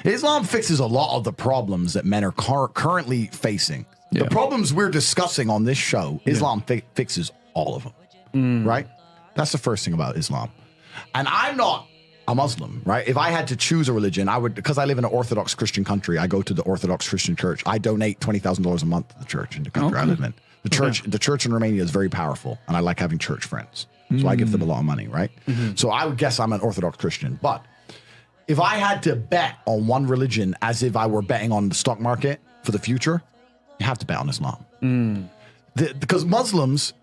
Islam fixes a lot of the problems that men are currently facing. Yeah. The problems we're discussing on this show, Islam fixes all of them, right? That's the first thing about Islam. And I'm not a Muslim, right? If I had to choose a religion, I would, because I live in an Orthodox Christian country, I go to the Orthodox Christian church. I donate $20,000 a month to the church in the country I live in. The church in Romania is very powerful, and I like having church friends. So I give them a lot of money, right? So I would guess I'm an Orthodox Christian. But if I had to bet on one religion as if I were betting on the stock market for the future, you have to bet on Islam. Because Muslims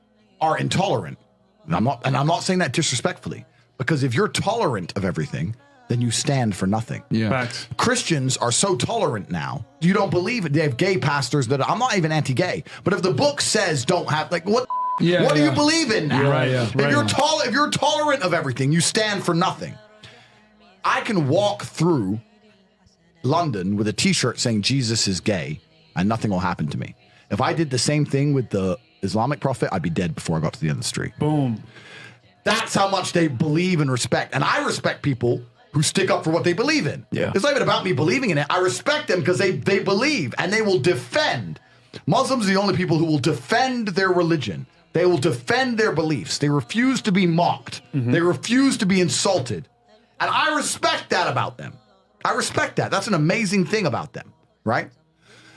are intolerant. And I'm not saying that disrespectfully. Because if you're tolerant of everything, then you stand for nothing. Yeah. Facts. Christians are so tolerant now. You don't believe it. They have gay pastors that I'm not even anti-gay, but if the book says don't have, like, what do you believe in now? Right, yeah. If you're tolerant of everything, you stand for nothing. I can walk through London with a T-shirt saying Jesus is gay, and nothing will happen to me. If I did the same thing with the Islamic prophet, I'd be dead before I got to the end of the street. Boom. That's how much they believe and respect. And I respect people who stick up for what they believe in. Yeah. It's not even about me believing in it. I respect them because they believe and they will defend. Muslims are the only people who will defend their religion. They will defend their beliefs. They refuse to be mocked. They refuse to be insulted. And I respect that about them. I respect that. That's an amazing thing about them, right?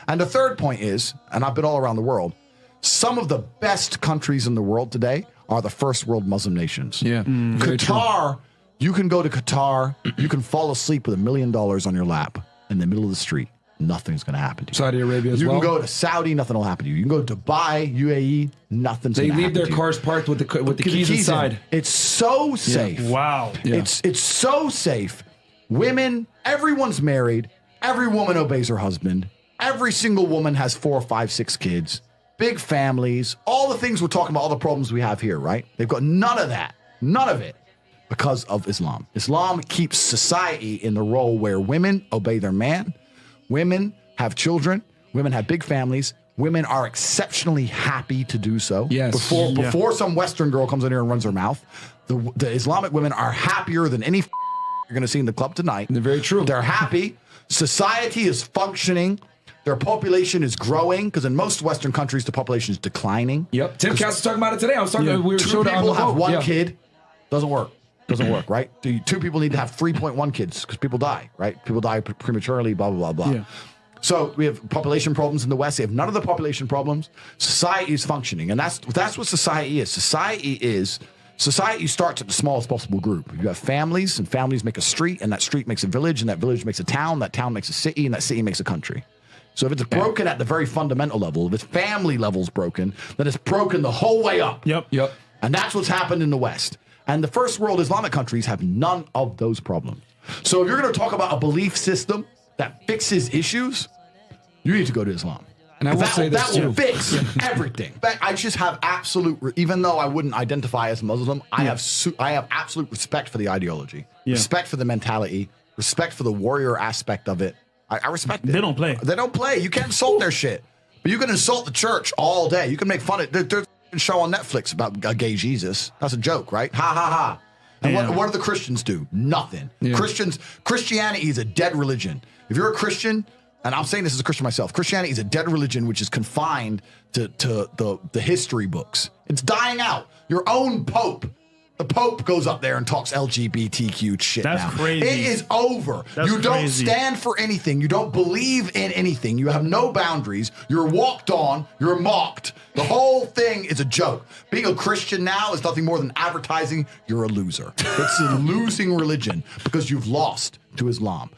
And the third point is, and I've been all around the world, some of the best countries in the world today are the first world Muslim nations. Yeah. Qatar, you can go to Qatar, you can fall asleep with $1 million on your lap in the middle of the street. Nothing's going to happen to you. Saudi Arabia as well. You can go to Saudi, nothing will happen to you. You can go to Dubai, UAE, nothing's going to happen to you. They leave their cars parked with the keys inside. It's so safe. Wow. Yeah. It's so safe. Women, everyone's married. Every woman obeys her husband. Every single woman has 4, 5, 6 kids. Big families, all the things we're talking about, all the problems we have here, right? They've got none of that, none of it, because of Islam. Islam keeps society in the role where women obey their man, women have children, women have big families, women are exceptionally happy to do so. Yes. Before some Western girl comes in here and runs her mouth, the Islamic women are happier than any you're going to see in the club tonight. They're very true. They're happy. Society is functioning. Their population is growing because in most Western countries, the population is declining. Yep. Tim Cass was talking about it today. I was talking. We were Two people have one Yeah. kid. Doesn't work. Doesn't work, right? Two people need to have 3.1 kids because people die, right? People die prematurely, blah, blah, blah, blah. Yeah. So we have population problems in the West. They have none of the population problems. Society is functioning. And that's what society is. Society starts at the smallest possible group. You have families, and families make a street, and that street makes a village, and that village makes a town, that town makes a city, and that city makes a country. So if it's broken at the very fundamental level, if its family level's broken, then it's broken the whole way up. Yep. And that's what's happened in the West. And the first world Islamic countries have none of those problems. So if you're going to talk about a belief system that fixes issues, you need to go to Islam. And I will say this that will too. fix everything. I just have even though I wouldn't identify as Muslim, I have absolute respect for the ideology, respect for the mentality, respect for the warrior aspect of it. I respect it. They don't play. They don't play. You can't insult their shit. But you can insult the church all day. You can make fun of it. There's a show on Netflix about a gay Jesus. That's a joke, right? Ha, ha, ha. And what do the Christians do? Nothing. Yeah. Christianity is a dead religion. If you're a Christian, and I'm saying this as a Christian myself, Christianity is a dead religion which is confined to the history books. It's dying out. Your own Pope. The Pope goes up there and talks LGBTQ shit now. That's crazy. It is over. That's you don't crazy. stand for anything. You don't believe in anything. You have no boundaries. You're walked on. You're mocked. The whole thing is a joke. Being a Christian now is nothing more than advertising you're a loser. It's a losing religion because you've lost to Islam.